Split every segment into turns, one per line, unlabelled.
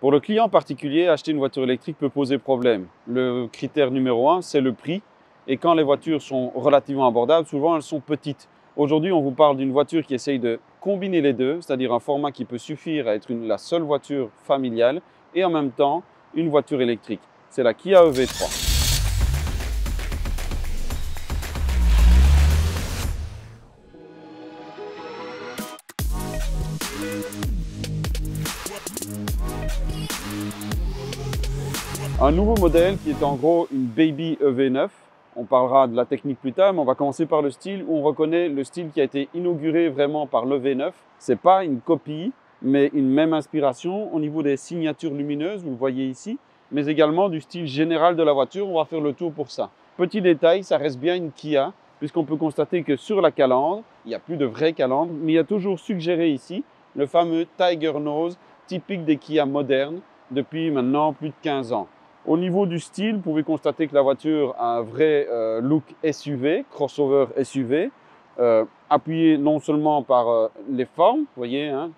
Pour le client particulier, acheter une voiture électrique peut poser problème. Le critère numéro 1, c'est le prix. Et quand les voitures sont relativement abordables, souvent elles sont petites. Aujourd'hui, on vous parle d'une voiture qui essaye de combiner les deux, c'est-à-dire un format qui peut suffire à être la seule voiture familiale et en même temps une voiture électrique. C'est la Kia EV3. Un nouveau modèle qui est en gros une Baby EV9. On parlera de la technique plus tard, mais on va commencer par le style où on reconnaît le style qui a été inauguré vraiment par l'EV9. Ce n'est pas une copie, mais une même inspiration au niveau des signatures lumineuses, vous le voyez ici, mais également du style général de la voiture. On va faire le tour pour ça. Petit détail, ça reste bien une Kia, puisqu'on peut constater que sur la calandre, il n'y a plus de vraie calandre, mais il y a toujours suggéré ici le fameux Tiger Nose, typique des Kia modernes, depuis maintenant plus de 15 ans. Au niveau du style, vous pouvez constater que la voiture a un vrai look SUV, crossover SUV, appuyé non seulement par les formes, vous voyez, hein,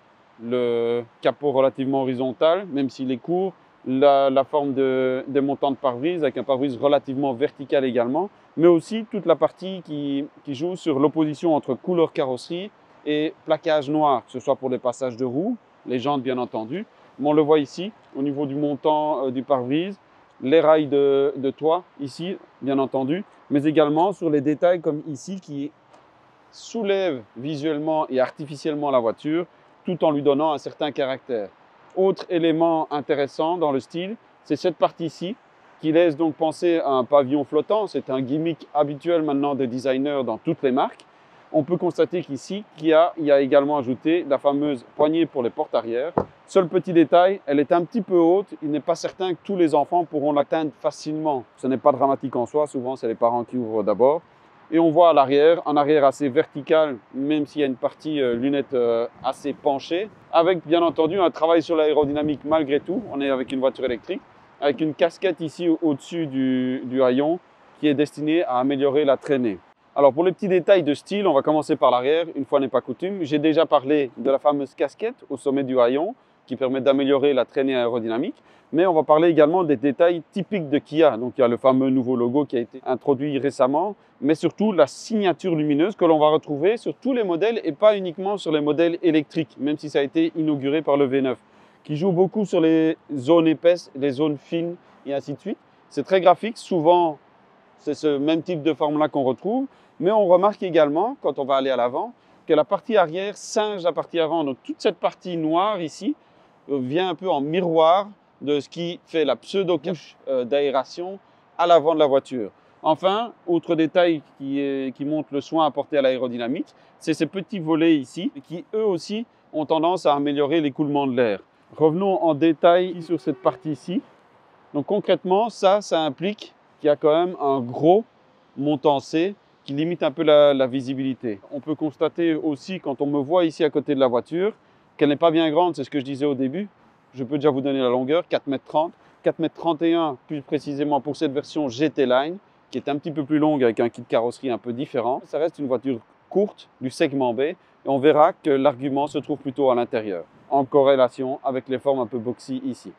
le capot relativement horizontal, même s'il est court, la forme des montants de pare-brise avec un pare-brise relativement vertical également, mais aussi toute la partie qui joue sur l'opposition entre couleur carrosserie et plaquage noir, que ce soit pour les passages de roues, les jantes bien entendu, mais on le voit ici au niveau du montant du pare-brise, les rails de toit ici, bien entendu, mais également sur les détails comme ici qui soulèvent visuellement et artificiellement la voiture tout en lui donnant un certain caractère. Autre élément intéressant dans le style, c'est cette partie-ci qui laisse donc penser à un pavillon flottant. C'est un gimmick habituel maintenant des designers dans toutes les marques. On peut constater qu'ici, Kia y a également ajouté la fameuse poignée pour les portes arrière. Seul petit détail, elle est un petit peu haute. Il n'est pas certain que tous les enfants pourront l'atteindre facilement. Ce n'est pas dramatique en soi, souvent c'est les parents qui ouvrent d'abord. Et on voit à l'arrière, un arrière assez vertical, même s'il y a une partie lunette assez penchée, avec bien entendu un travail sur l'aérodynamique malgré tout. On est avec une voiture électrique, avec une casquette ici au-dessus du haillon qui est destinée à améliorer la traînée. Alors pour les petits détails de style, on va commencer par l'arrière, une fois n'est pas coutume. J'ai déjà parlé de la fameuse casquette au sommet du haillon qui permet d'améliorer la traînée aérodynamique. Mais on va parler également des détails typiques de Kia. Donc il y a le fameux nouveau logo qui a été introduit récemment, mais surtout la signature lumineuse que l'on va retrouver sur tous les modèles et pas uniquement sur les modèles électriques, même si ça a été inauguré par le V9, qui joue beaucoup sur les zones épaisses, les zones fines et ainsi de suite. C'est très graphique, souvent c'est ce même type de forme-là qu'on retrouve. Mais on remarque également, quand on va aller à l'avant, que la partie arrière singe la partie avant. Donc toute cette partie noire ici vient un peu en miroir de ce qui fait la pseudo-couche d'aération à l'avant de la voiture. Enfin, autre détail qui montre le soin apporté à l'aérodynamique, c'est ces petits volets ici qui eux aussi ont tendance à améliorer l'écoulement de l'air. Revenons en détail sur cette partie-ci. Donc concrètement, ça implique qu'il y a quand même un gros montant C qui limite un peu la visibilité. On peut constater aussi, quand on me voit ici à côté de la voiture, qu'elle n'est pas bien grande, c'est ce que je disais au début. Je peux déjà vous donner la longueur, 4,30 m, 4,31 m plus précisément pour cette version GT Line, qui est un petit peu plus longue avec un kit carrosserie un peu différent. Ça reste une voiture courte du segment B, et on verra que l'argument se trouve plutôt à l'intérieur, en corrélation avec les formes un peu boxy ici.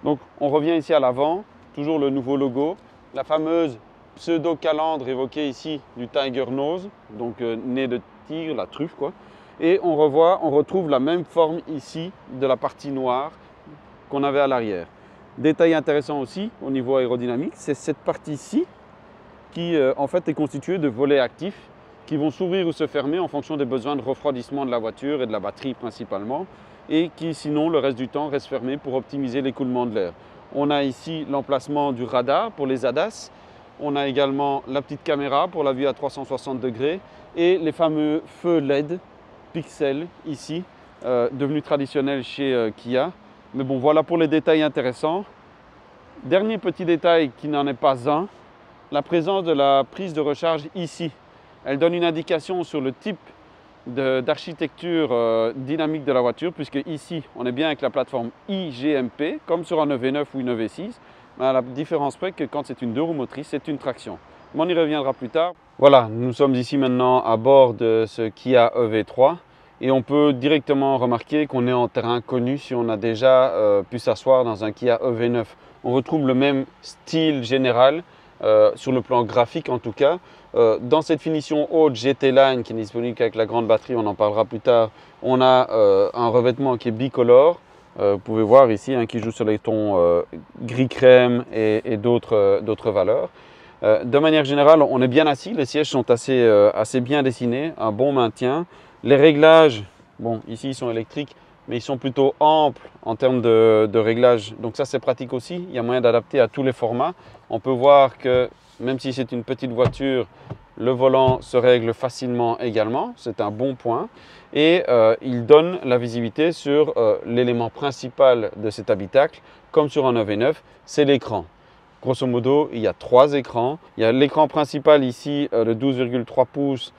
Donc on revient ici à l'avant, toujours le nouveau logo, la fameuse pseudo-calandre évoquée ici du Tiger Nose, donc nez de tigre, la truffe quoi. Et on retrouve la même forme ici de la partie noire qu'on avait à l'arrière. Détail intéressant aussi au niveau aérodynamique, c'est cette partie-ci qui en fait est constituée de volets actifs qui vont s'ouvrir ou se fermer en fonction des besoins de refroidissement de la voiture et de la batterie principalement, et qui sinon le reste du temps restent fermés pour optimiser l'écoulement de l'air. On a ici l'emplacement du radar pour les ADAS. On a également la petite caméra pour la vue à 360 degrés et les fameux feux LED pixels ici, devenus traditionnels chez Kia. Mais bon, voilà pour les détails intéressants. Dernier petit détail qui n'en est pas un, la présence de la prise de recharge ici. Elle donne une indication sur le type d'architecture dynamique de la voiture, puisque ici, on est bien avec la plateforme iGMP, comme sur un EV9 ou une EV6. À la différence près que quand c'est une 2 roues motrices, c'est une traction. Mais on y reviendra plus tard. Voilà, nous sommes ici maintenant à bord de ce Kia EV3 et on peut directement remarquer qu'on est en terrain connu si on a déjà pu s'asseoir dans un Kia EV9. On retrouve le même style général sur le plan graphique en tout cas. Dans cette finition haute GT Line qui est disponible qu'avec la grande batterie, on en parlera plus tard, on a un revêtement qui est bicolore. Vous pouvez voir ici qui joue sur les tons gris crème et d'autres valeurs. De manière générale, on est bien assis, les sièges sont assez bien dessinés, un bon maintien. Les réglages, bon ici ils sont électriques, mais ils sont plutôt amples en termes de réglages. Donc ça c'est pratique aussi, il y a moyen d'adapter à tous les formats. On peut voir que même si c'est une petite voiture, le volant se règle facilement également, c'est un bon point. Et il donne la visibilité sur l'élément principal de cet habitacle, comme sur un EV9, c'est l'écran. Grosso modo, il y a 3 écrans. Il y a l'écran principal ici de 12,3 pouces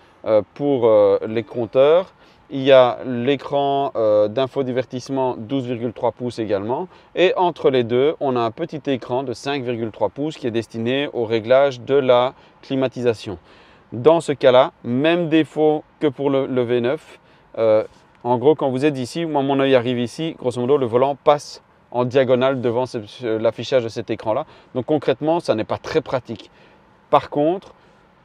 pour les compteurs. Il y a l'écran d'infodivertissement 12,3 pouces également. Et entre les deux, on a un petit écran de 5,3 pouces qui est destiné au réglage de la climatisation. Dans ce cas-là, même défaut que pour le V9. En gros, quand vous êtes ici, moi mon œil arrive ici, grosso modo, le volant passe en diagonale devant l'affichage de cet écran-là. Donc concrètement, ça n'est pas très pratique. Par contre,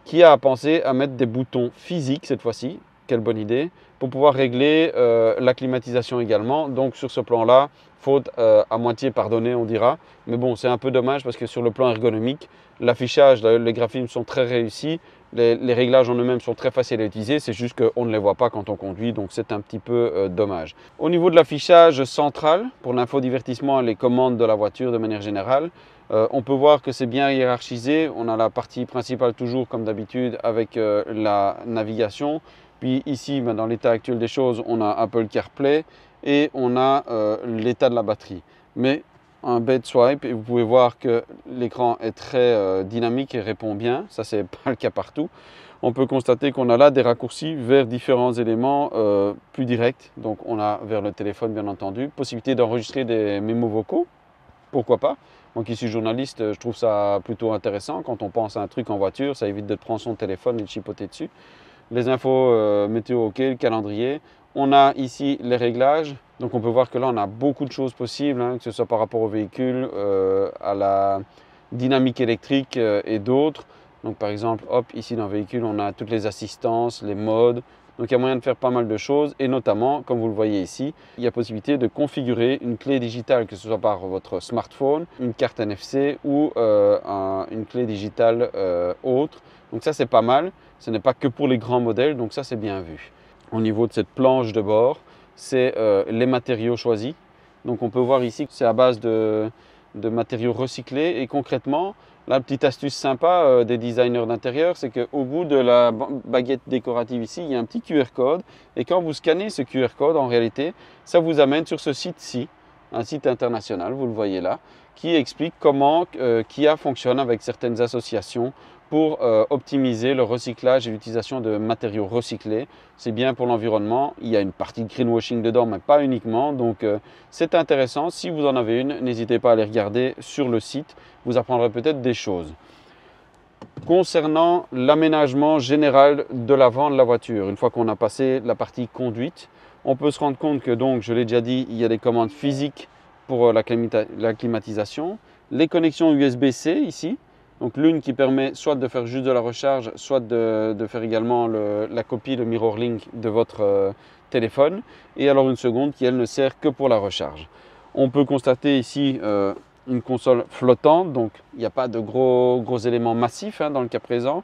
qui a pensé à mettre des boutons physiques cette fois-ci, quelle bonne idée, pour pouvoir régler la climatisation également. Donc sur ce plan-là, faute à moitié pardonnée, on dira. Mais bon, c'est un peu dommage parce que sur le plan ergonomique, l'affichage, les graphismes sont très réussis. Les réglages en eux-mêmes sont très faciles à utiliser, c'est juste qu'on ne les voit pas quand on conduit, donc c'est un petit peu dommage. Au niveau de l'affichage central, pour l'infodivertissement et les commandes de la voiture de manière générale, on peut voir que c'est bien hiérarchisé. On a la partie principale toujours comme d'habitude avec la navigation. Puis ici, dans l'état actuel des choses, on a Apple CarPlay et on a l'état de la batterie. Mais un bed swipe et vous pouvez voir que l'écran est très dynamique et répond bien. Ça, c'est pas le cas partout. On peut constater qu'on a là des raccourcis vers différents éléments plus directs. Donc, on a vers le téléphone, bien entendu, possibilité d'enregistrer des mémos vocaux. Pourquoi pas? Moi qui suis journaliste, je trouve ça plutôt intéressant. Quand on pense à un truc en voiture, ça évite de prendre son téléphone et de chipoter dessus. Les infos météo OK, le calendrier. On a ici les réglages. Donc on peut voir que là, on a beaucoup de choses possibles, que ce soit par rapport au véhicule, à la dynamique électrique et d'autres. Donc par exemple, hop, ici dans le véhicule, on a toutes les assistances, les modes. Donc il y a moyen de faire pas mal de choses et notamment, comme vous le voyez ici, il y a possibilité de configurer une clé digitale, que ce soit par votre smartphone, une carte NFC ou une clé digitale autre. Donc ça, c'est pas mal. Ce n'est pas que pour les grands modèles, donc ça, c'est bien vu. Au niveau de cette planche de bord, c'est les matériaux choisis. Donc on peut voir ici que c'est à base de matériaux recyclés et concrètement, la petite astuce sympa des designers d'intérieur, c'est qu'au bout de la baguette décorative ici, il y a un petit QR code et quand vous scannez ce QR code, en réalité, ça vous amène sur ce site-ci, un site international, vous le voyez là, qui explique comment Kia fonctionne avec certaines associations pour optimiser le recyclage et l'utilisation de matériaux recyclés. C'est bien pour l'environnement. Il y a une partie de greenwashing dedans, mais pas uniquement. Donc c'est intéressant. Si vous en avez une, n'hésitez pas à aller regarder sur le site. Vous apprendrez peut-être des choses. Concernant l'aménagement général de l'avant de la voiture, une fois qu'on a passé la partie conduite, on peut se rendre compte que, donc, je l'ai déjà dit, il y a des commandes physiques pour la climatisation, les connexions USB-C ici, donc l'une qui permet soit de faire juste de la recharge, soit de faire également la copie, le mirror link de votre téléphone, et alors une seconde qui, elle, ne sert que pour la recharge. On peut constater ici une console flottante, donc il n'y a pas de gros éléments massifs dans le cas présent.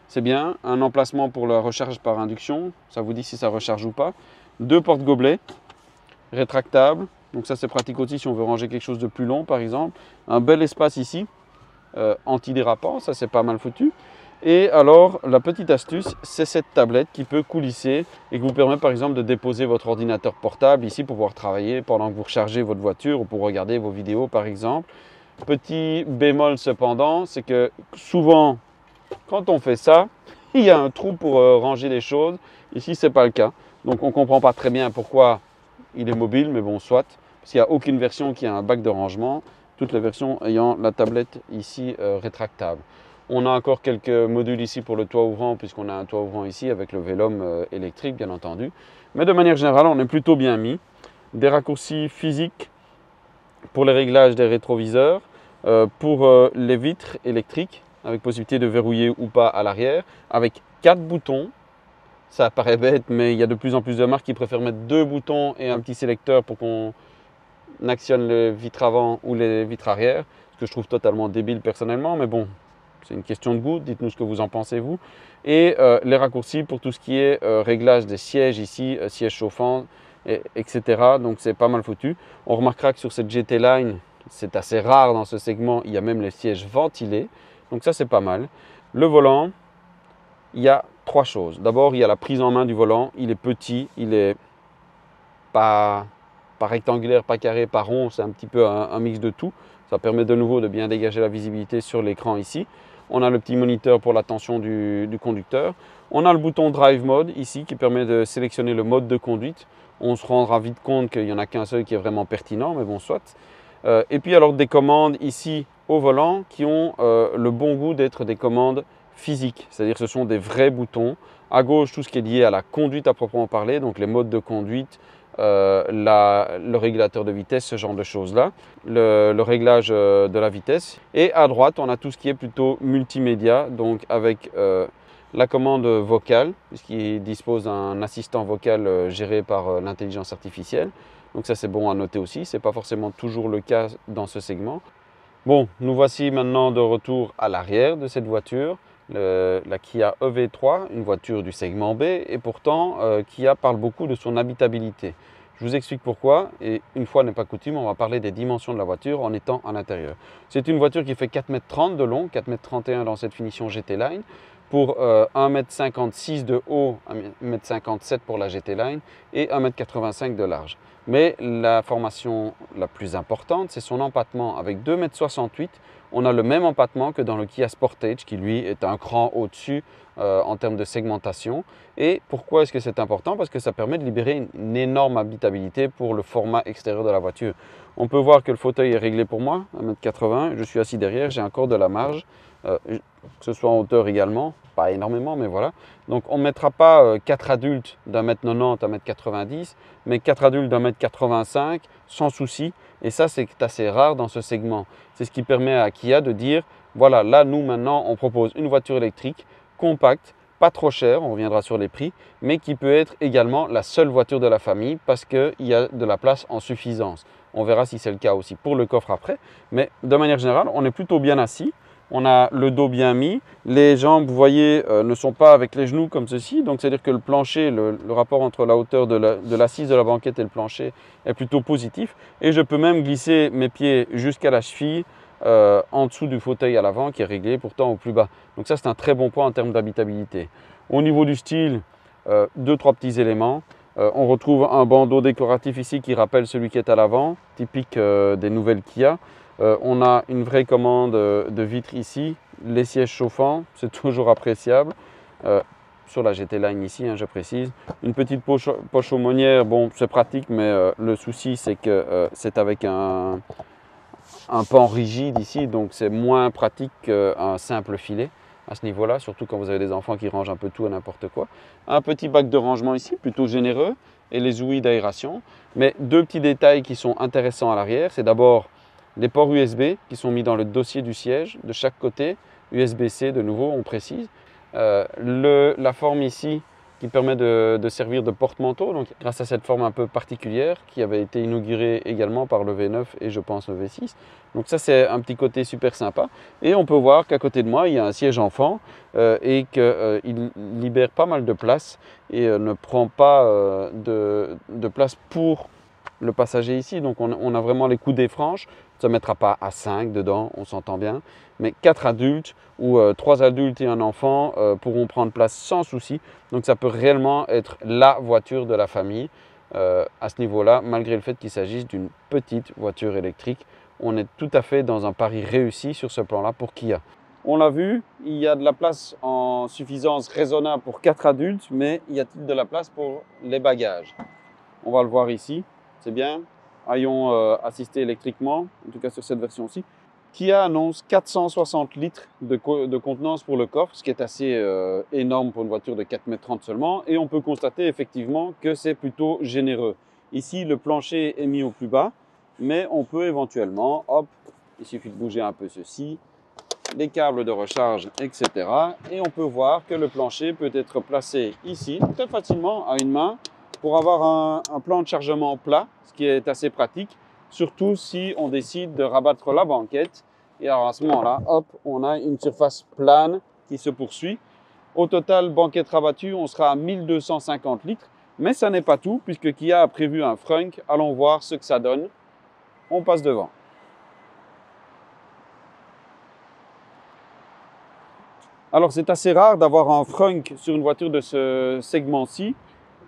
C'est bien, un emplacement pour la recharge par induction, ça vous dit si ça recharge ou pas. 2 porte-gobelets rétractables, donc ça c'est pratique aussi si on veut ranger quelque chose de plus long par exemple. Un bel espace ici, antidérapant, ça c'est pas mal foutu. Et alors la petite astuce, c'est cette tablette qui peut coulisser et qui vous permet par exemple de déposer votre ordinateur portable ici pour pouvoir travailler pendant que vous rechargez votre voiture ou pour regarder vos vidéos par exemple. Petit bémol cependant, c'est que souvent quand on fait ça, il y a un trou pour ranger les choses. Ici c'est pas le cas, donc on ne comprend pas très bien pourquoi il est mobile, mais bon soit, parce qu'il n'y a aucune version qui a un bac de rangement. Toutes les versions ayant la tablette ici rétractable. On a encore quelques modules ici pour le toit ouvrant, puisqu'on a un toit ouvrant ici avec le Vélum électrique, bien entendu. Mais de manière générale, on est plutôt bien mis. Des raccourcis physiques pour les réglages des rétroviseurs, pour les vitres électriques, avec possibilité de verrouiller ou pas à l'arrière, avec 4 boutons. Ça paraît bête, mais il y a de plus en plus de marques qui préfèrent mettre 2 boutons et un petit sélecteur pour qu'on actionne les vitres avant ou les vitres arrière, ce que je trouve totalement débile personnellement, mais bon, c'est une question de goût, dites-nous ce que vous en pensez vous. Et les raccourcis pour tout ce qui est réglage des sièges ici, sièges chauffants, etc. Donc c'est pas mal foutu. On remarquera que sur cette GT Line, c'est assez rare dans ce segment, il y a même les sièges ventilés, donc ça c'est pas mal. Le volant, il y a 3 choses. D'abord, il y a la prise en main du volant, il est petit, il est pas rectangulaire, pas carré, pas rond, c'est un petit peu un mix de tout. Ça permet de nouveau de bien dégager la visibilité sur l'écran ici. On a le petit moniteur pour la tension du conducteur. On a le bouton Drive Mode ici qui permet de sélectionner le mode de conduite. On se rendra vite compte qu'il n'y en a qu'un seul qui est vraiment pertinent, mais bon, soit. Et puis alors des commandes ici au volant qui ont le bon goût d'être des commandes physiques, c'est-à-dire ce sont des vrais boutons. À gauche, tout ce qui est lié à la conduite à proprement parler, donc les modes de conduite, le régulateur de vitesse, ce genre de choses-là, le réglage de la vitesse. Et à droite, on a tout ce qui est plutôt multimédia, donc avec la commande vocale, puisqu'il dispose d'un assistant vocal géré par l'intelligence artificielle. Donc ça, c'est bon à noter aussi, ce n'est pas forcément toujours le cas dans ce segment. Bon, nous voici maintenant de retour à l'arrière de cette voiture, la Kia EV3, une voiture du segment B, et pourtant Kia parle beaucoup de son habitabilité. Je vous explique pourquoi, et une fois n'est pas coutume, on va parler des dimensions de la voiture en étant à l'intérieur. C'est une voiture qui fait 4,30 m de long, 4,31 m dans cette finition GT Line, pour 1,56 m de haut, 1,57 m pour la GT Line, et 1,85 m de large. Mais la formation la plus importante, c'est son empattement. Avec 2,68 m, on a le même empattement que dans le Kia Sportage, qui lui est un cran au-dessus en termes de segmentation. Et pourquoi est-ce que c'est important? Parce que ça permet de libérer une énorme habitabilité pour le format extérieur de la voiture. On peut voir que le fauteuil est réglé pour moi, 1,80 m, je suis assis derrière, j'ai encore de la marge, que ce soit en hauteur également, pas énormément, mais voilà. Donc on ne mettra pas 4 adultes d'1,90 m à 1,90 m, mais 4 adultes d'1,85 m sans souci. Et ça, c'est assez rare dans ce segment. C'est ce qui permet à Kia de dire, voilà, là, nous, maintenant, on propose une voiture électrique compacte, pas trop chère, on reviendra sur les prix, mais qui peut être également la seule voiture de la famille parce qu'il y a de la place en suffisance. On verra si c'est le cas aussi pour le coffre après. Mais de manière générale, on est plutôt bien assis. On a le dos bien mis, les jambes, vous voyez, ne sont pas avec les genoux comme ceci, donc c'est-à-dire que le plancher, le rapport entre la hauteur de l'assise de la banquette et le plancher est plutôt positif. Et je peux même glisser mes pieds jusqu'à la cheville en dessous du fauteuil à l'avant qui est réglé pourtant au plus bas. Donc ça, c'est un très bon point en termes d'habitabilité. Au niveau du style, 2-3 petits éléments. On retrouve un bandeau décoratif ici qui rappelle celui qui est à l'avant, typique des nouvelles Kia. On a une vraie commande de vitres ici, les sièges chauffants, c'est toujours appréciable. Sur la GT Line ici, je précise. Une petite poche aumônière, bon c'est pratique, mais le souci c'est que c'est avec un pan rigide ici, donc c'est moins pratique qu'un simple filet à ce niveau-là, surtout quand vous avez des enfants qui rangent un peu tout à n'importe quoi. Un petit bac de rangement ici, plutôt généreux, et les ouïes d'aération. Mais 2 petits détails qui sont intéressants à l'arrière, c'est d'abord les ports USB qui sont mis dans le dossier du siège de chaque côté, USB-C de nouveau, on précise. La forme ici qui permet de servir de porte-manteau, donc grâce à cette forme un peu particulière qui avait été inaugurée également par le V9 et je pense le V6. Donc ça c'est un petit côté super sympa. Et on peut voir qu'à côté de moi il y a un siège enfant et qu'il libère pas mal de place et ne prend pas de place pour le passager ici. Donc on a vraiment les coudées franches. Ça ne mettra pas à 5 dedans, on s'entend bien. Mais 4 adultes ou 3 adultes et un enfant pourront prendre place sans souci. Donc ça peut réellement être la voiture de la famille à ce niveau-là, malgré le fait qu'il s'agisse d'une petite voiture électrique. On est tout à fait dans un pari réussi sur ce plan-là pour Kia. On l'a vu, il y a de la place en suffisance raisonnable pour 4 adultes, mais y a-t-il de la place pour les bagages? On va le voir ici, c'est bien. Haillons assisté électriquement, en tout cas sur cette version-ci. Kia annonce 460 litres de contenance pour le coffre, ce qui est assez énorme pour une voiture de 4,30 m seulement. Et on peut constater effectivement que c'est plutôt généreux. Ici, le plancher est mis au plus bas, mais on peut éventuellement, hop, il suffit de bouger un peu ceci, les câbles de recharge, etc. Et on peut voir que le plancher peut être placé ici, très facilement à une main, pour avoir un plan de chargement plat, ce qui est assez pratique. Surtout si on décide de rabattre la banquette. Et alors à ce moment-là, hop, on a une surface plane qui se poursuit. Au total, banquette rabattue, on sera à 1250 litres. Mais ça n'est pas tout, puisque Kia a prévu un frunk. Allons voir ce que ça donne. On passe devant. Alors c'est assez rare d'avoir un frunk sur une voiture de ce segment-ci.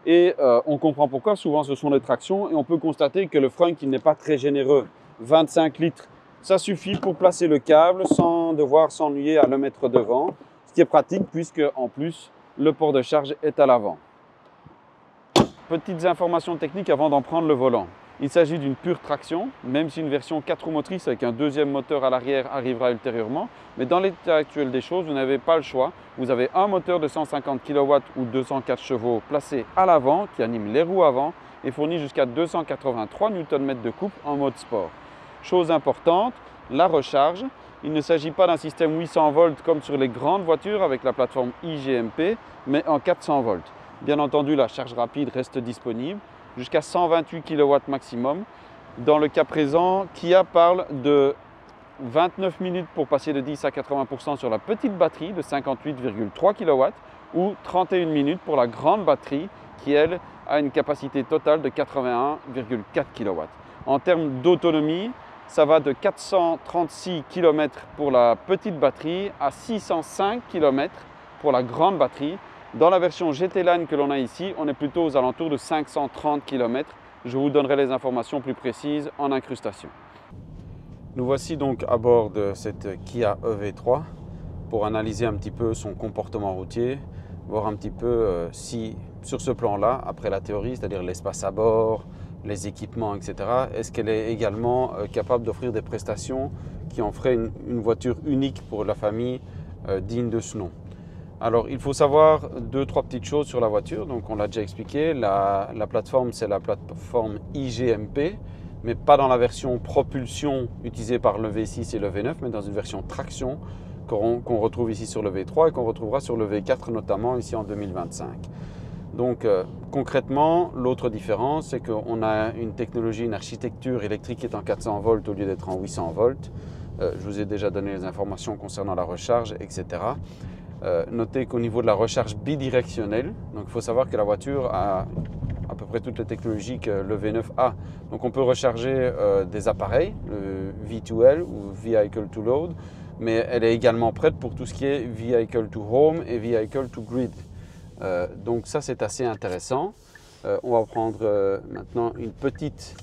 Et on comprend pourquoi, souvent ce sont les tractions et on peut constater que le frunk il n'est pas très généreux. 25 litres, ça suffit pour placer le câble sans devoir s'ennuyer à le mettre devant, ce qui est pratique puisque en plus le port de charge est à l'avant. Petites informations techniques avant d'en prendre le volant. Il s'agit d'une pure traction, même si une version 4 roues motrices avec un deuxième moteur à l'arrière arrivera ultérieurement. Mais dans l'état actuel des choses, vous n'avez pas le choix. Vous avez un moteur de 150 kW ou 204 chevaux placé à l'avant qui anime les roues avant et fournit jusqu'à 283 Nm de couple en mode sport. Chose importante, la recharge. Il ne s'agit pas d'un système 800 volts comme sur les grandes voitures avec la plateforme iGMP, mais en 400 volts. Bien entendu, la charge rapide reste disponible jusqu'à 128 kW maximum. Dans le cas présent, Kia parle de 29 minutes pour passer de 10 à 80% sur la petite batterie de 58,3 kW ou 31 minutes pour la grande batterie qui, elle, a une capacité totale de 81,4 kW. En termes d'autonomie, ça va de 436 km pour la petite batterie à 605 km pour la grande batterie. Dans la version GT Line que l'on a ici, on est plutôt aux alentours de 530 km. Je vous donnerai les informations plus précises en incrustation. Nous voici donc à bord de cette Kia EV3 pour analyser un petit peu son comportement routier, voir un petit peu si sur ce plan-là, après la théorie, c'est-à-dire l'espace à bord, les équipements, etc., est-ce qu'elle est également capable d'offrir des prestations qui en feraient une voiture unique pour la famille digne de ce nom. Alors, il faut savoir 2-3 petites choses sur la voiture. Donc, on l'a déjà expliqué. La plateforme, c'est la plateforme iGMP, mais pas dans la version propulsion utilisée par le V6 et le V9, mais dans une version traction qu'on retrouve ici sur le V3 et qu'on retrouvera sur le V4, notamment ici en 2025. Donc, concrètement, l'autre différence, c'est qu'on a une technologie, une architecture électrique qui est en 400 volts au lieu d'être en 800 volts. Je vous ai déjà donné les informations concernant la recharge, etc. Notez qu'au niveau de la recharge bidirectionnelle, donc il faut savoir que la voiture a à peu près toutes les technologies que le V9 a. Donc on peut recharger des appareils, le V2L ou Vehicle to Load, mais elle est également prête pour tout ce qui est Vehicle to Home et Vehicle to Grid. Donc ça c'est assez intéressant. On va prendre maintenant une petite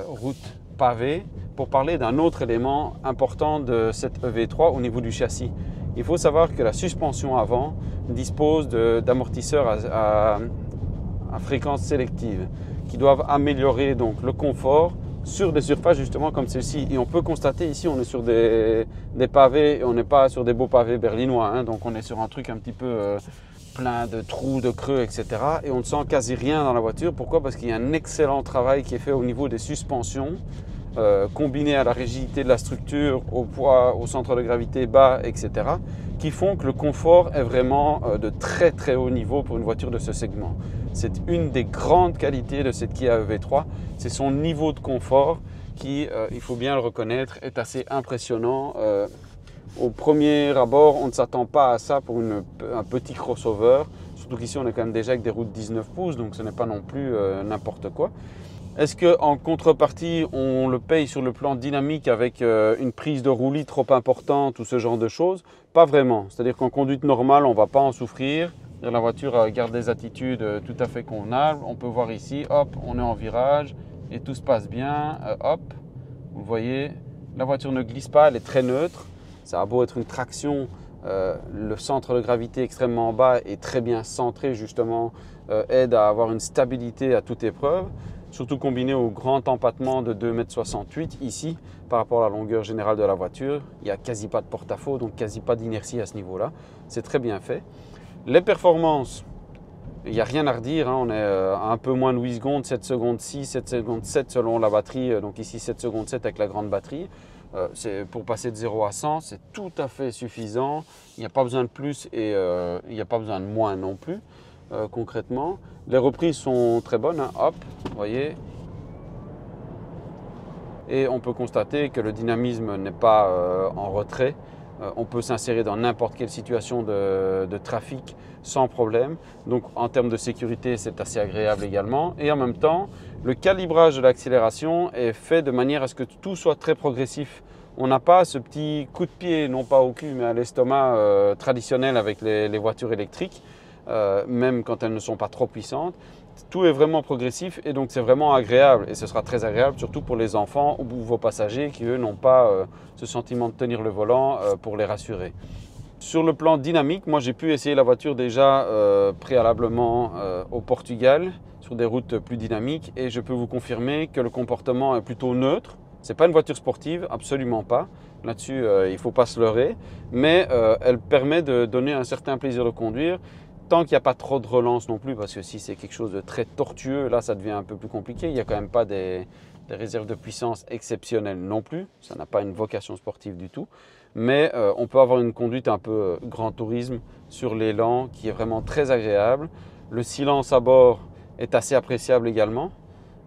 route pavée pour parler d'un autre élément important de cette EV3 au niveau du châssis. Il faut savoir que la suspension avant dispose d'amortisseurs à fréquence sélective qui doivent améliorer donc le confort sur des surfaces justement comme celle-ci. Et on peut constater ici, on est sur des pavés et on n'est pas sur des beaux pavés berlinois. Hein, donc on est sur un truc un petit peu plein de trous, de creux, etc. Et on ne sent quasi rien dans la voiture. Pourquoi? Parce qu'il y a un excellent travail qui est fait au niveau des suspensions. Combiné à la rigidité de la structure, au poids, au centre de gravité bas, etc., qui font que le confort est vraiment de très très haut niveau pour une voiture de ce segment. C'est une des grandes qualités de cette Kia EV3, c'est son niveau de confort qui, il faut bien le reconnaître, est assez impressionnant. Au premier abord, on ne s'attend pas à ça pour un petit crossover, surtout qu'ici on est quand même déjà avec des roues de 19 pouces, donc ce n'est pas non plus n'importe quoi. Est-ce qu'en contrepartie, on le paye sur le plan dynamique avec une prise de roulis trop importante ou ce genre de choses? Pas vraiment. C'est-à-dire qu'en conduite normale, on ne va pas en souffrir. La voiture garde des attitudes tout à fait convenables. On peut voir ici, hop, on est en virage et tout se passe bien. Hop, vous voyez, la voiture ne glisse pas, elle est très neutre. Ça a beau être une traction, le centre de gravité extrêmement bas et très bien centré justement, aide à avoir une stabilité à toute épreuve. surtout combiné au grand empattement de 2,68 m ici, par rapport à la longueur générale de la voiture. Il n'y a quasi pas de porte-à-faux, donc quasi pas d'inertie à ce niveau-là. C'est très bien fait. Les performances, il n'y a rien à redire, hein. On est à un peu moins de 8 secondes, 7 secondes 6, 7 secondes 7 selon la batterie. Donc ici 7 secondes 7 avec la grande batterie. Pour passer de 0 à 100, c'est tout à fait suffisant. Il n'y a pas besoin de plus et il n'y a pas besoin de moins non plus, concrètement. Les reprises sont très bonnes, hein. Hop, vous voyez. Et on peut constater que le dynamisme n'est pas en retrait. On peut s'insérer dans n'importe quelle situation de trafic sans problème. Donc en termes de sécurité, c'est assez agréable également. Et en même temps, le calibrage de l'accélération est fait de manière à ce que tout soit très progressif. On n'a pas ce petit coup de pied, non pas au cul, mais à l'estomac traditionnel avec les voitures électriques, même quand elles ne sont pas trop puissantes. Tout est vraiment progressif et donc c'est vraiment agréable et ce sera très agréable surtout pour les enfants ou vos passagers qui eux n'ont pas ce sentiment de tenir le volant pour les rassurer. Sur le plan dynamique, moi j'ai pu essayer la voiture déjà préalablement au Portugal sur des routes plus dynamiques et je peux vous confirmer que le comportement est plutôt neutre. Ce n'est pas une voiture sportive, absolument pas. Là-dessus, il ne faut pas se leurrer, mais elle permet de donner un certain plaisir de conduire. Tant qu'il n'y a pas trop de relance non plus, parce que si c'est quelque chose de très tortueux, là ça devient un peu plus compliqué. Il n'y a quand même pas des réserves de puissance exceptionnelles non plus. Ça n'a pas une vocation sportive du tout. Mais on peut avoir une conduite un peu grand tourisme sur l'élan qui est vraiment très agréable. Le silence à bord est assez appréciable également.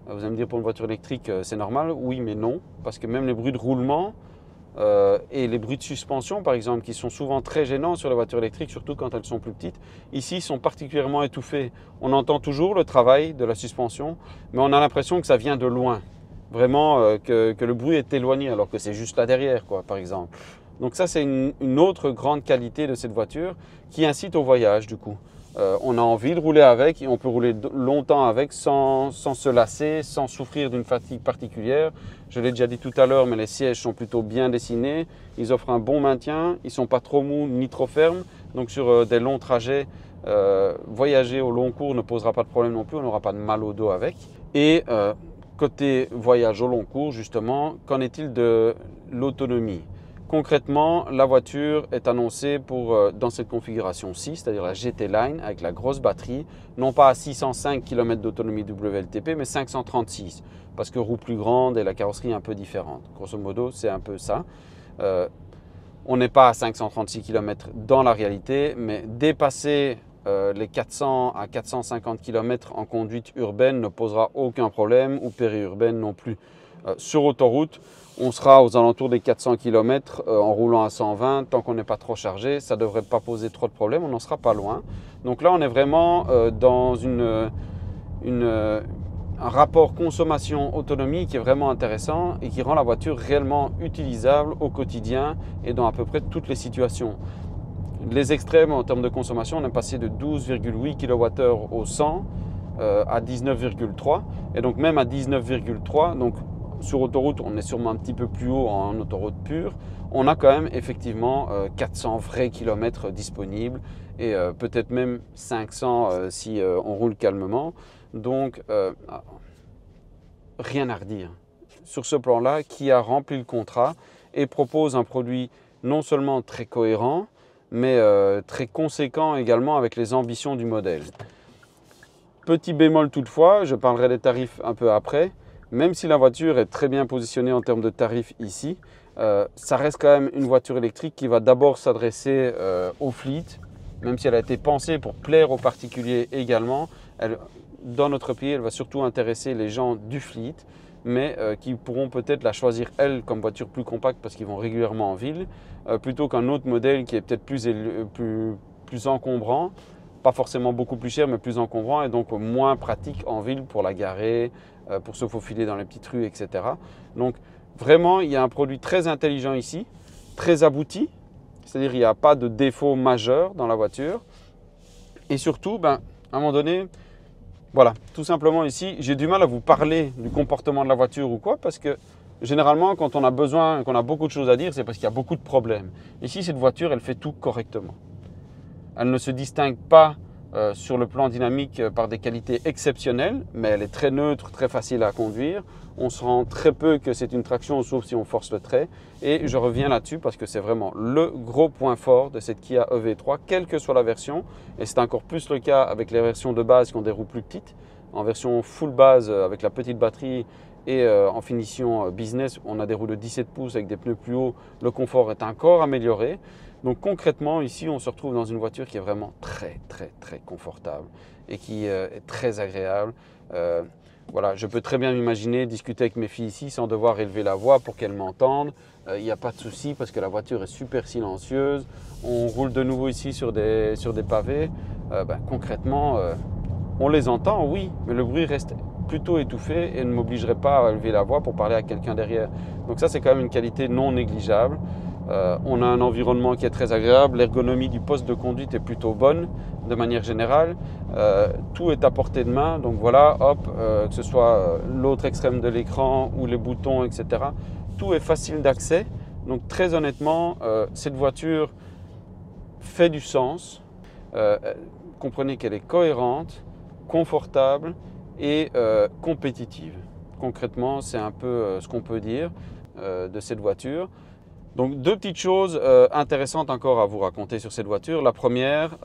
Vous allez me dire pour une voiture électrique c'est normal? Oui mais non, parce que même les bruits de roulement et les bruits de suspension par exemple qui sont souvent très gênants sur les voitures électriques, surtout quand elles sont plus petites, ici sont particulièrement étouffés. On entend toujours le travail de la suspension, mais on a l'impression que ça vient de loin. Vraiment que le bruit est éloigné alors que c'est juste là derrière quoi, par exemple. Donc ça c'est une autre grande qualité de cette voiture qui incite au voyage du coup. On a envie de rouler avec et on peut rouler longtemps avec sans se lasser, sans souffrir d'une fatigue particulière. Je l'ai déjà dit tout à l'heure, mais les sièges sont plutôt bien dessinés. Ils offrent un bon maintien, ils ne sont pas trop mous ni trop fermes. Donc sur des longs trajets, voyager au long cours ne posera pas de problème non plus, on n'aura pas de mal au dos avec. Et côté voyage au long cours, justement, qu'en est-il de l'autonomie ? Concrètement, la voiture est annoncée dans cette configuration-ci, c'est-à-dire la GT Line avec la grosse batterie, non pas à 605 km d'autonomie WLTP, mais 536, parce que roue plus grande et la carrosserie un peu différente. Grosso modo, c'est un peu ça. On n'est pas à 536 km dans la réalité, mais dépasser les 400 à 450 km en conduite urbaine ne posera aucun problème, ou périurbaine non plus. Sur autoroute, on sera aux alentours des 400 km en roulant à 120, tant qu'on n'est pas trop chargé, ça ne devrait pas poser trop de problèmes, on n'en sera pas loin. Donc là, on est vraiment dans un rapport consommation-autonomie qui est vraiment intéressant et qui rend la voiture réellement utilisable au quotidien et dans à peu près toutes les situations. Les extrêmes en termes de consommation, on est passé de 12,8 kWh au 100 à 19,3 et donc même à 19,3, donc sur autoroute, on est sûrement un petit peu plus haut en autoroute pure. On a quand même effectivement 400 vrais kilomètres disponibles et peut-être même 500 si on roule calmement. Donc, rien à redire. Sur ce plan-là, Kia remplit le contrat et propose un produit non seulement très cohérent, mais très conséquent également avec les ambitions du modèle. Petit bémol toutefois, je parlerai des tarifs un peu après. Même si la voiture est très bien positionnée en termes de tarifs ici, ça reste quand même une voiture électrique qui va d'abord s'adresser au fleet, même si elle a été pensée pour plaire aux particuliers également. Dans notre pays, elle va surtout intéresser les gens du fleet, mais qui pourront peut-être la choisir elle comme voiture plus compacte parce qu'ils vont régulièrement en ville, plutôt qu'un autre modèle qui est peut-être plus encombrant. Pas forcément beaucoup plus cher, mais plus encombrant et donc moins pratique en ville pour la garer, pour se faufiler dans les petites rues, etc. Donc vraiment, il y a un produit très intelligent ici, très abouti, c'est-à-dire il n'y a pas de défaut majeur dans la voiture. Et surtout, à un moment donné, voilà, tout simplement ici, j'ai du mal à vous parler du comportement de la voiture ou quoi, parce que généralement, quand on a besoin, qu'on a beaucoup de choses à dire, c'est parce qu'il y a beaucoup de problèmes. Ici, cette voiture, elle fait tout correctement. Elle ne se distingue pas sur le plan dynamique par des qualités exceptionnelles, mais elle est très neutre, très facile à conduire. On se rend très peu que c'est une traction, sauf si on force le trait. Et je reviens là-dessus parce que c'est vraiment le gros point fort de cette Kia EV3, quelle que soit la version. Et c'est encore plus le cas avec les versions de base qui ont des roues plus petites. En version full base avec la petite batterie et en finition business, on a des roues de 17 pouces avec des pneus plus hauts. Le confort est encore amélioré. Donc concrètement, ici, on se retrouve dans une voiture qui est vraiment très confortable et qui est très agréable. Voilà, je peux très bien m'imaginer discuter avec mes filles ici sans devoir élever la voix pour qu'elles m'entendent. Il n'y a pas de souci parce que la voiture est super silencieuse. On roule de nouveau ici sur des pavés. Concrètement, on les entend, oui, mais le bruit reste plutôt étouffé et ne m'obligerait pas à élever la voix pour parler à quelqu'un derrière. Donc ça, c'est quand même une qualité non négligeable. On a un environnement qui est très agréable, l'ergonomie du poste de conduite est plutôt bonne de manière générale. Tout est à portée de main, donc voilà, hop, que ce soit l'autre extrême de l'écran ou les boutons, etc. Tout est facile d'accès. Donc très honnêtement, cette voiture fait du sens. Comprenez qu'elle est cohérente, confortable et compétitive. Concrètement, c'est un peu ce qu'on peut dire de cette voiture. Donc deux petites choses intéressantes encore à vous raconter sur cette voiture. La première,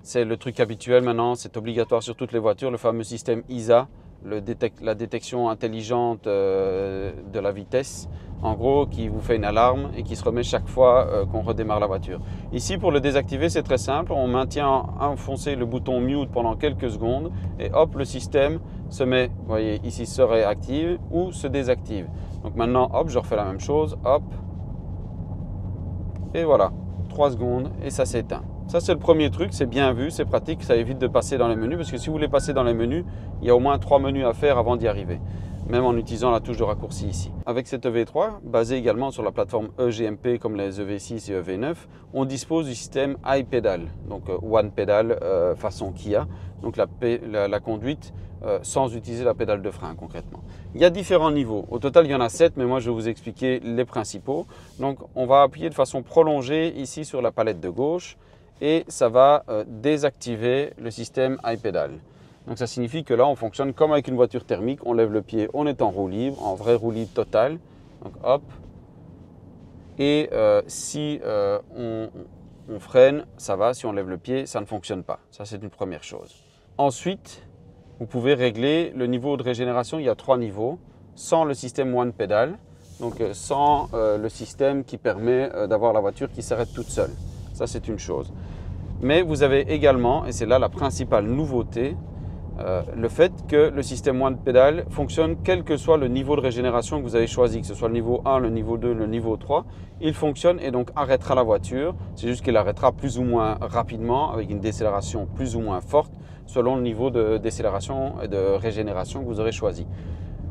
c'est le truc habituel maintenant, c'est obligatoire sur toutes les voitures, le fameux système ISA, la détection intelligente de la vitesse, en gros qui vous fait une alarme et qui se remet chaque fois qu'on redémarre la voiture. Ici pour le désactiver c'est très simple, on maintient enfoncé le bouton mute pendant quelques secondes et hop le système se met, vous voyez ici se réactive ou se désactive. Donc maintenant hop je refais la même chose, hop et voilà, 3 secondes et ça s'éteint. Ça c'est le premier truc, c'est bien vu, c'est pratique, ça évite de passer dans les menus parce que si vous voulez passer dans les menus, il y a au moins 3 menus à faire avant d'y arriver, même en utilisant la touche de raccourci ici. Avec cette EV3, basée également sur la plateforme eGMP comme les EV6 et EV9, on dispose du système iPedal, donc One Pedal façon Kia, donc la conduite sans utiliser la pédale de frein concrètement. Il y a différents niveaux, au total il y en a 7, mais moi je vais vous expliquer les principaux. Donc on va appuyer de façon prolongée ici sur la palette de gauche et ça va désactiver le système iPedal. Donc ça signifie que là on fonctionne comme avec une voiture thermique, on lève le pied, on est en roue libre, en vrai roue libre total. Donc hop, et si on freine, ça va, si on lève le pied, ça ne fonctionne pas. Ça c'est une première chose. Ensuite, vous pouvez régler le niveau de régénération, il y a 3 niveaux, sans le système One Pedal, donc sans le système qui permet d'avoir la voiture qui s'arrête toute seule. Ça c'est une chose. Mais vous avez également, et c'est là la principale nouveauté, le fait que le système One Pedal fonctionne quel que soit le niveau de régénération que vous avez choisi, que ce soit le niveau 1, le niveau 2, le niveau 3, il fonctionne et donc arrêtera la voiture. C'est juste qu'il arrêtera plus ou moins rapidement avec une décélération plus ou moins forte selon le niveau de décélération et de régénération que vous aurez choisi.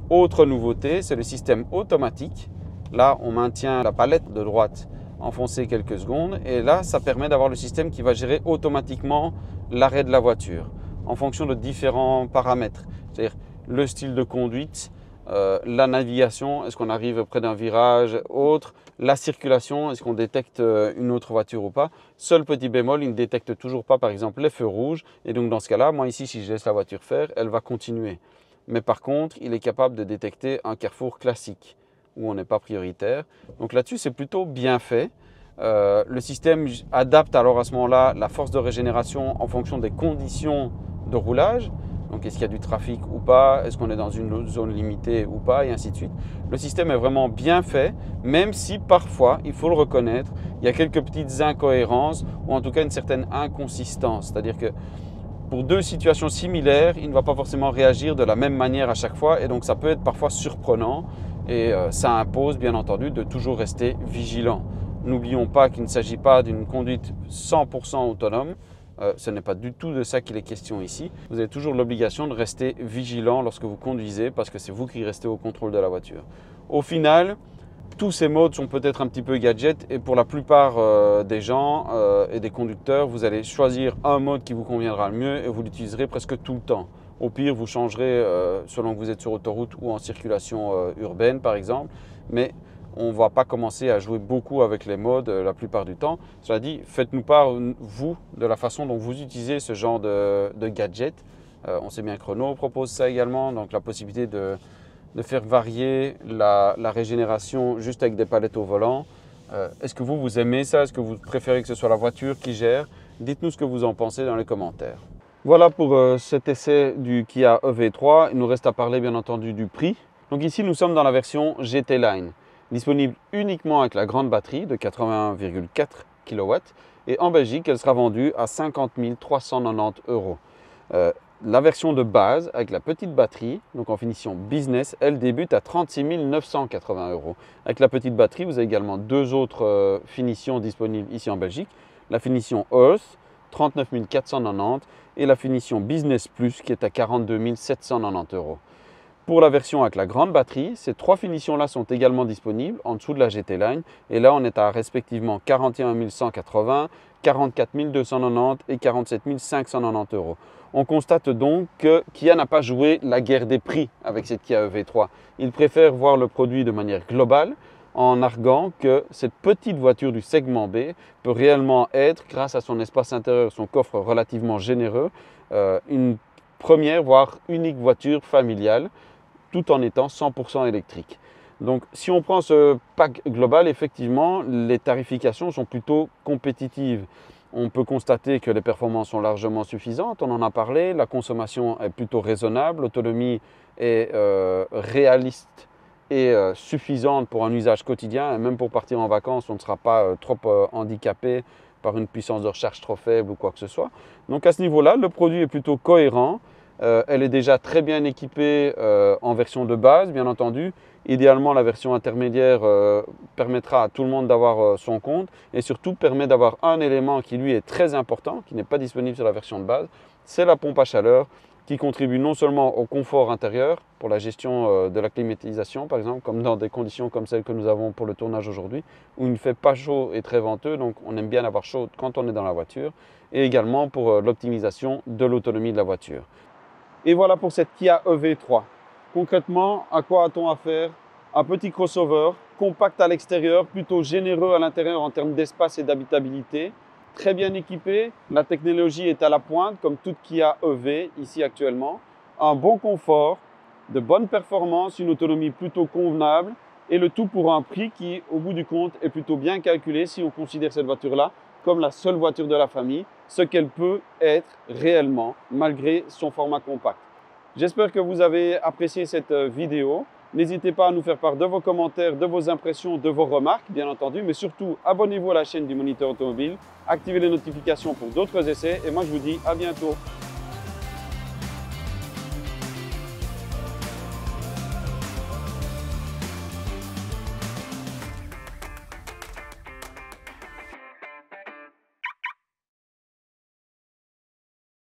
Autre nouveauté, c'est le système automatique. Là, on maintient la palette de droite enfoncée quelques secondes et là, ça permet d'avoir le système qui va gérer automatiquement l'arrêt de la voiture en fonction de différents paramètres, c'est-à-dire le style de conduite, la navigation, est-ce qu'on arrive près d'un virage, autre, la circulation, est-ce qu'on détecte une autre voiture ou pas. Seul petit bémol, il ne détecte toujours pas par exemple les feux rouges et donc dans ce cas-là, moi ici si je laisse la voiture faire, elle va continuer. Mais par contre, il est capable de détecter un carrefour classique où on n'est pas prioritaire. Donc là-dessus, c'est plutôt bien fait. Le système adapte alors à ce moment-là la force de régénération en fonction des conditions de roulage. Donc est-ce qu'il y a du trafic ou pas, est-ce qu'on est dans une zone limitée ou pas, et ainsi de suite. Le système est vraiment bien fait, même si parfois, il faut le reconnaître, il y a quelques petites incohérences ou en tout cas une certaine inconsistance. C'est-à-dire que pour deux situations similaires, il ne va pas forcément réagir de la même manière à chaque fois et donc ça peut être parfois surprenant et ça impose bien entendu de toujours rester vigilant. N'oublions pas qu'il ne s'agit pas d'une conduite 100% autonome. Ce n'est pas du tout de ça qu'il est question ici. Vous avez toujours l'obligation de rester vigilant lorsque vous conduisez parce que c'est vous qui restez au contrôle de la voiture. Au final, tous ces modes sont peut-être un petit peu gadgets et pour la plupart des gens et des conducteurs, vous allez choisir un mode qui vous conviendra le mieux et vous l'utiliserez presque tout le temps. Au pire, vous changerez selon que vous êtes sur autoroute ou en circulation urbaine par exemple. Mais on ne va pas commencer à jouer beaucoup avec les modes la plupart du temps. Cela dit, faites-nous part, vous, de la façon dont vous utilisez ce genre de gadget. On sait bien que Renault propose ça également, donc la possibilité de faire varier la régénération juste avec des palettes au volant. Est-ce que vous aimez ça? Est-ce que vous préférez que ce soit la voiture qui gère? Dites-nous ce que vous en pensez dans les commentaires. Voilà pour cet essai du Kia EV3. Il nous reste à parler bien entendu du prix. Donc ici, nous sommes dans la version GT Line, disponible uniquement avec la grande batterie de 81,4 kW. Et en Belgique, elle sera vendue à 50 390 €. La version de base avec la petite batterie, donc en finition business, elle débute à 36 980 €. Avec la petite batterie, vous avez également deux autres finitions disponibles ici en Belgique. La finition Earth, 39 490 € et la finition Business Plus qui est à 42 790 €. Pour la version avec la grande batterie, ces trois finitions-là sont également disponibles en dessous de la GT Line. Et là, on est à respectivement 41 180 €, 44 290 € et 47 590 €. On constate donc que Kia n'a pas joué la guerre des prix avec cette Kia EV3. Il préfère voir le produit de manière globale en arguant que cette petite voiture du segment B peut réellement être, grâce à son espace intérieur, son coffre relativement généreux, une première voire unique voiture familiale, tout en étant 100% électrique. Donc si on prend ce pack global, effectivement, les tarifications sont plutôt compétitives. On peut constater que les performances sont largement suffisantes, on en a parlé, la consommation est plutôt raisonnable, l'autonomie est réaliste et suffisante pour un usage quotidien, et même pour partir en vacances, on ne sera pas trop handicapé par une puissance de recharge trop faible ou quoi que ce soit. Donc à ce niveau-là, le produit est plutôt cohérent. Elle est déjà très bien équipée en version de base, bien entendu. Idéalement, la version intermédiaire permettra à tout le monde d'avoir son compte et surtout permet d'avoir un élément qui lui est très important, qui n'est pas disponible sur la version de base, c'est la pompe à chaleur qui contribue non seulement au confort intérieur pour la gestion de la climatisation par exemple, comme dans des conditions comme celles que nous avons pour le tournage aujourd'hui, où il ne fait pas chaud et très venteux, donc on aime bien avoir chaud quand on est dans la voiture, et également pour l'optimisation de l'autonomie de la voiture. Et voilà pour cette Kia EV3. Concrètement, à quoi a-t-on affaire? Un petit crossover, compact à l'extérieur, plutôt généreux à l'intérieur en termes d'espace et d'habitabilité. Très bien équipé, la technologie est à la pointe comme toute Kia EV ici actuellement. Un bon confort, de bonnes performances, une autonomie plutôt convenable et le tout pour un prix qui, au bout du compte, est plutôt bien calculé si on considère cette voiture-là comme la seule voiture de la famille, ce qu'elle peut être réellement malgré son format compact. J'espère que vous avez apprécié cette vidéo. N'hésitez pas à nous faire part de vos commentaires, de vos impressions, de vos remarques, bien entendu, mais surtout abonnez-vous à la chaîne du Moniteur Automobile, activez les notifications pour d'autres essais et moi je vous dis à bientôt.